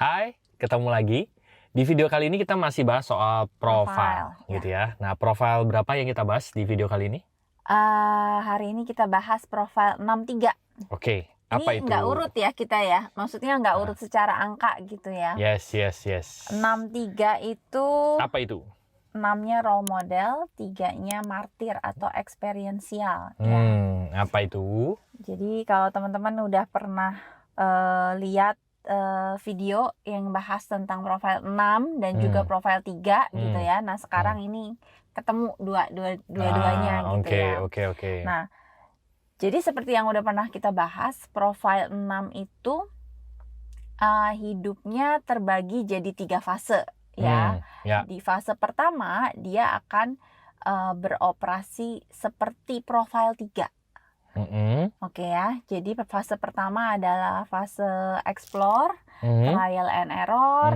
Hai, ketemu lagi. Di video kali ini kita masih bahas soal profile, ya. gitu ya. Nah, profile berapa yang kita bahas di video kali ini? Hari ini kita bahas profile 63. Oke, apa Ini itu? nggak urut ya kita ya, maksudnya nggak urut secara angka gitu ya. Yes. 63 itu Apa itu? 6-nya role model, 3-nya martir atau eksperiensial ya. Apa itu? Jadi kalau teman-teman udah pernah lihat video yang bahas tentang profile 6 dan juga profile 3 gitu ya. Nah, sekarang ini ketemu dua-duanya gitu ya. Oke. Nah, jadi seperti yang udah pernah kita bahas, profile 6 itu hidupnya terbagi jadi 3 fase ya. Di fase pertama dia akan beroperasi seperti profile 3. Oke ya, jadi fase pertama adalah fase explore, trial and error.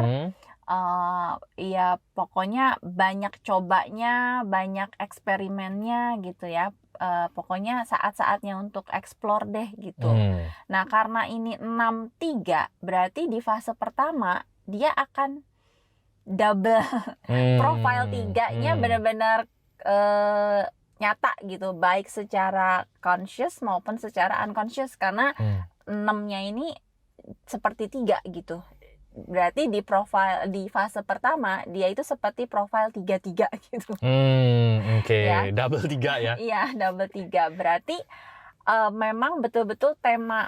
Ya pokoknya banyak cobanya, banyak eksperimennya gitu ya. Pokoknya saat-saatnya untuk explore deh gitu. Nah, karena ini 63, berarti di fase pertama dia akan double profile 3-nya benar-benar nyata gitu, baik secara conscious maupun secara unconscious, karena 6-nya ini seperti 3 gitu. Berarti di fase pertama dia itu seperti profile 33 gitu. Ya. Double 3 ya. Iya, double 3. Berarti memang betul-betul tema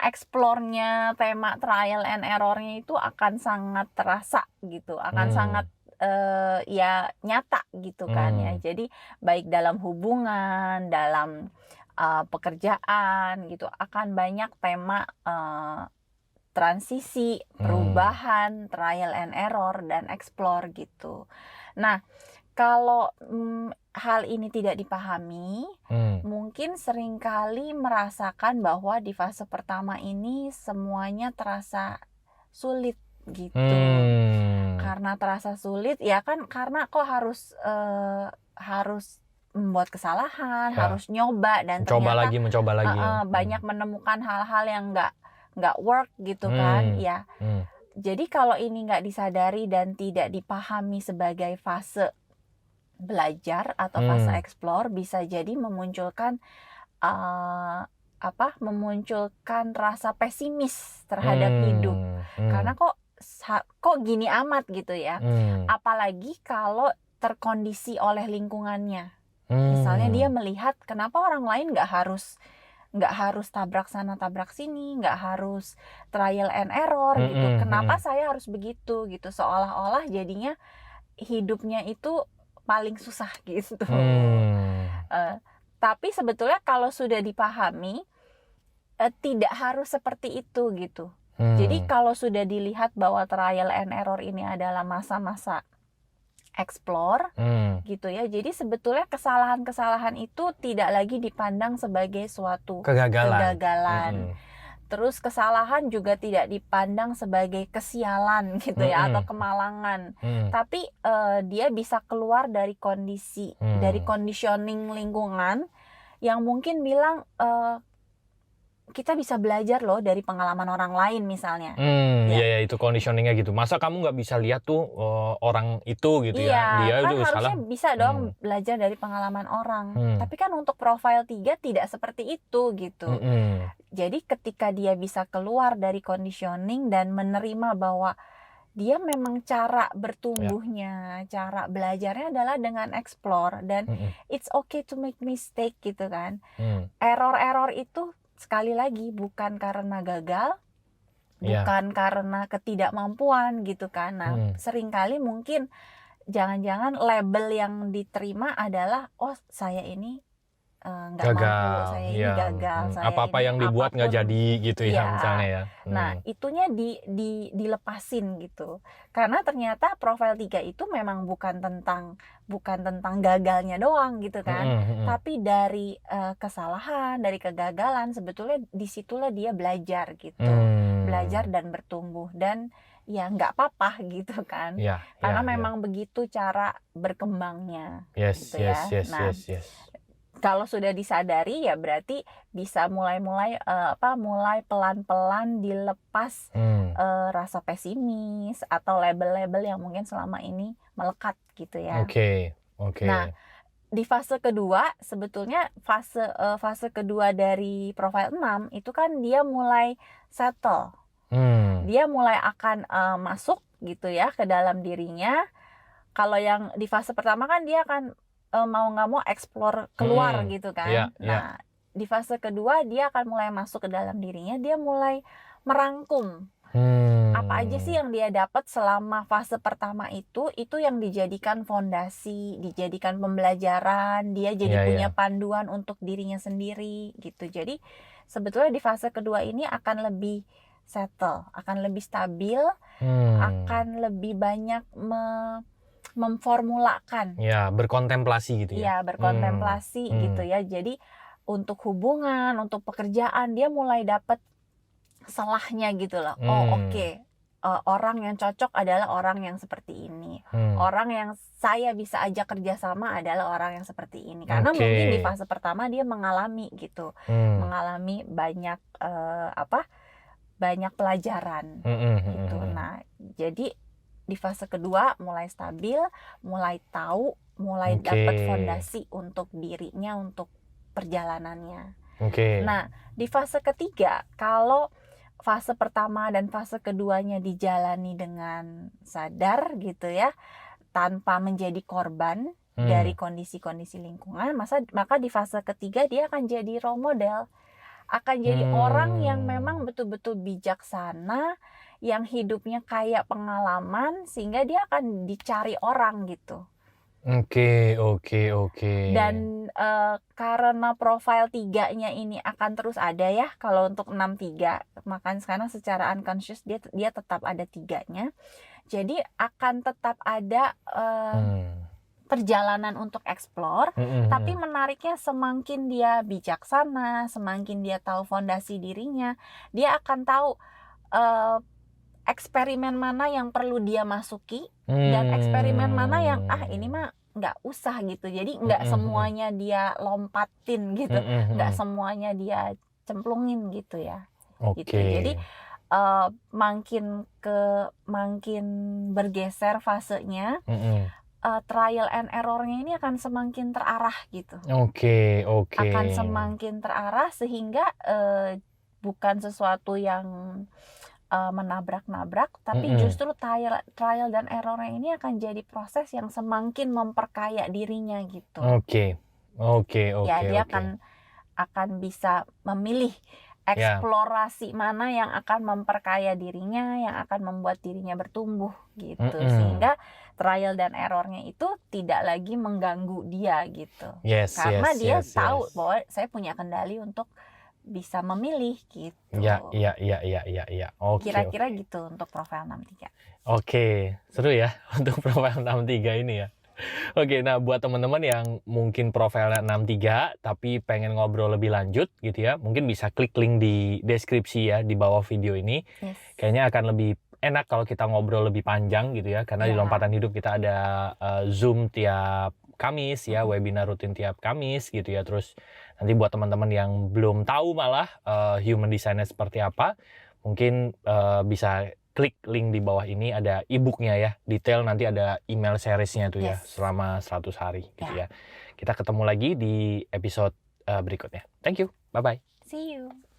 explore-nya, tema trial and error-nya itu akan sangat terasa gitu, akan sangat ya nyata gitu kan ya. Jadi baik dalam hubungan, dalam pekerjaan gitu, akan banyak tema transisi, perubahan, trial and error, dan explore gitu. Nah, kalau hal ini tidak dipahami, mungkin seringkali merasakan bahwa di fase pertama ini semuanya terasa sulit gitu. Karena terasa sulit ya kan, karena kok harus membuat kesalahan, harus nyoba, dan mencoba lagi. banyak menemukan hal-hal yang nggak work gitu kan ya. Jadi kalau ini nggak disadari dan tidak dipahami sebagai fase belajar atau fase explore, bisa jadi memunculkan memunculkan rasa pesimis terhadap hidup. Karena kok gini amat gitu ya. Apalagi kalau terkondisi oleh lingkungannya. Misalnya dia melihat kenapa orang lain nggak harus tabrak sana tabrak sini, nggak harus trial and error gitu. Kenapa saya harus begitu gitu? Seolah-olah jadinya hidupnya itu paling susah gitu. Tapi sebetulnya kalau sudah dipahami, tidak harus seperti itu gitu. Jadi kalau sudah dilihat bahwa trial and error ini adalah masa-masa explore gitu ya. Jadi sebetulnya kesalahan-kesalahan itu tidak lagi dipandang sebagai suatu kegagalan. Terus kesalahan juga tidak dipandang sebagai kesialan gitu ya, atau kemalangan. Tapi dia bisa keluar dari kondisi, dari conditioning lingkungan yang mungkin bilang kita bisa belajar loh dari pengalaman orang lain misalnya. Iya, itu conditioningnya gitu. Masa kamu nggak bisa lihat tuh orang itu gitu ya? Dia kan itu harusnya salah. bisa dong belajar dari pengalaman orang. Tapi kan untuk profile 3 tidak seperti itu gitu. Jadi ketika dia bisa keluar dari conditioning dan menerima bahwa dia memang cara bertumbuhnya, cara belajarnya adalah dengan explore, dan it's okay to make mistake gitu kan. Error-error itu sekali lagi bukan karena gagal, bukan karena ketidakmampuan gitu kan. Nah, seringkali mungkin jangan-jangan label yang diterima adalah, oh saya ini nggak mampu, saya ini gagal, saya apa-apa ini yang dibuat nggak jadi gitu ya, misalnya ya. Nah, itunya dilepasin gitu. Karena ternyata profil 3 itu memang bukan tentang gagalnya doang gitu kan. Tapi dari kesalahan, dari kegagalan, sebetulnya disitulah dia belajar gitu. Belajar dan bertumbuh, dan ya nggak apa-apa gitu kan. Karena memang begitu cara berkembangnya gitu ya. Kalau sudah disadari ya berarti bisa mulai pelan-pelan dilepas rasa pesimis atau label-label yang mungkin selama ini melekat gitu ya. Oke. Nah, di fase kedua sebetulnya fase kedua dari profil 6 itu kan dia mulai settle. Dia mulai akan masuk gitu ya ke dalam dirinya. Kalau yang di fase pertama kan dia akan mau nggak mau explore keluar gitu kan. Nah, di fase kedua dia akan mulai masuk ke dalam dirinya, dia mulai merangkum apa aja sih yang dia dapat selama fase pertama itu yang dijadikan fondasi, dijadikan pembelajaran, dia jadi punya panduan untuk dirinya sendiri gitu. Jadi sebetulnya di fase kedua ini akan lebih settle, akan lebih stabil, akan lebih banyak memformulakan. Ya, berkontemplasi gitu ya. Iya, berkontemplasi gitu ya. Jadi untuk hubungan, untuk pekerjaan dia mulai dapat selahnya gitu loh. Oke. Orang yang cocok adalah orang yang seperti ini. Orang yang saya bisa ajak kerjasama adalah orang yang seperti ini. Karena mungkin di fase pertama dia mengalami gitu, mengalami banyak banyak pelajaran gitu. Nah, jadi di fase kedua mulai stabil, mulai tahu, mulai dapat fondasi untuk dirinya, untuk perjalanannya. Nah, di fase ketiga, kalau fase pertama dan fase keduanya dijalani dengan sadar gitu ya, tanpa menjadi korban dari kondisi-kondisi lingkungan, maka di fase ketiga dia akan jadi role model, akan jadi orang yang memang betul-betul bijaksana, yang hidupnya kayak pengalaman, sehingga dia akan dicari orang gitu. Oke. Dan karena profil 3-nya ini akan terus ada ya, kalau untuk 6-3, makanya sekarang secara unconscious dia tetap ada 3-nya. Jadi akan tetap ada perjalanan untuk explore, tapi menariknya semakin dia bijaksana, semakin dia tahu fondasi dirinya, dia akan tahu eksperimen mana yang perlu dia masuki dan eksperimen mana yang ini mah nggak usah gitu. Jadi nggak semuanya dia lompatin gitu, nggak semuanya dia cemplungin gitu ya. Gitu. Jadi makin bergeser fasenya, trial and error-nya ini akan semakin terarah gitu. Akan semakin terarah sehingga bukan sesuatu yang menabrak-nabrak, tapi justru trial dan error-nya ini akan jadi proses yang semakin memperkaya dirinya gitu. Ya, dia akan bisa memilih eksplorasi mana yang akan memperkaya dirinya, yang akan membuat dirinya bertumbuh gitu, sehingga trial dan error-nya itu tidak lagi mengganggu dia gitu. Karena dia tahu bahwa saya punya kendali untuk bisa memilih gitu. Iya. Kira-kira gitu untuk profil 63. Seru ya untuk profil 63 ini ya. Nah buat teman-teman yang mungkin profilnya 63 tapi pengen ngobrol lebih lanjut gitu ya, mungkin bisa klik link di deskripsi ya di bawah video ini. Kayaknya akan lebih enak kalau kita ngobrol lebih panjang gitu ya, karena di Lompatan Hidup kita ada Zoom tiap Kamis ya, webinar rutin tiap Kamis gitu ya. Terus nanti buat teman-teman yang belum tahu malah human design seperti apa, mungkin bisa klik link di bawah ini, ada e-booknya ya, detail nanti ada email seriesnya tuh ya, selama 100 hari gitu ya. Kita ketemu lagi di episode berikutnya. Thank you, bye-bye. See you.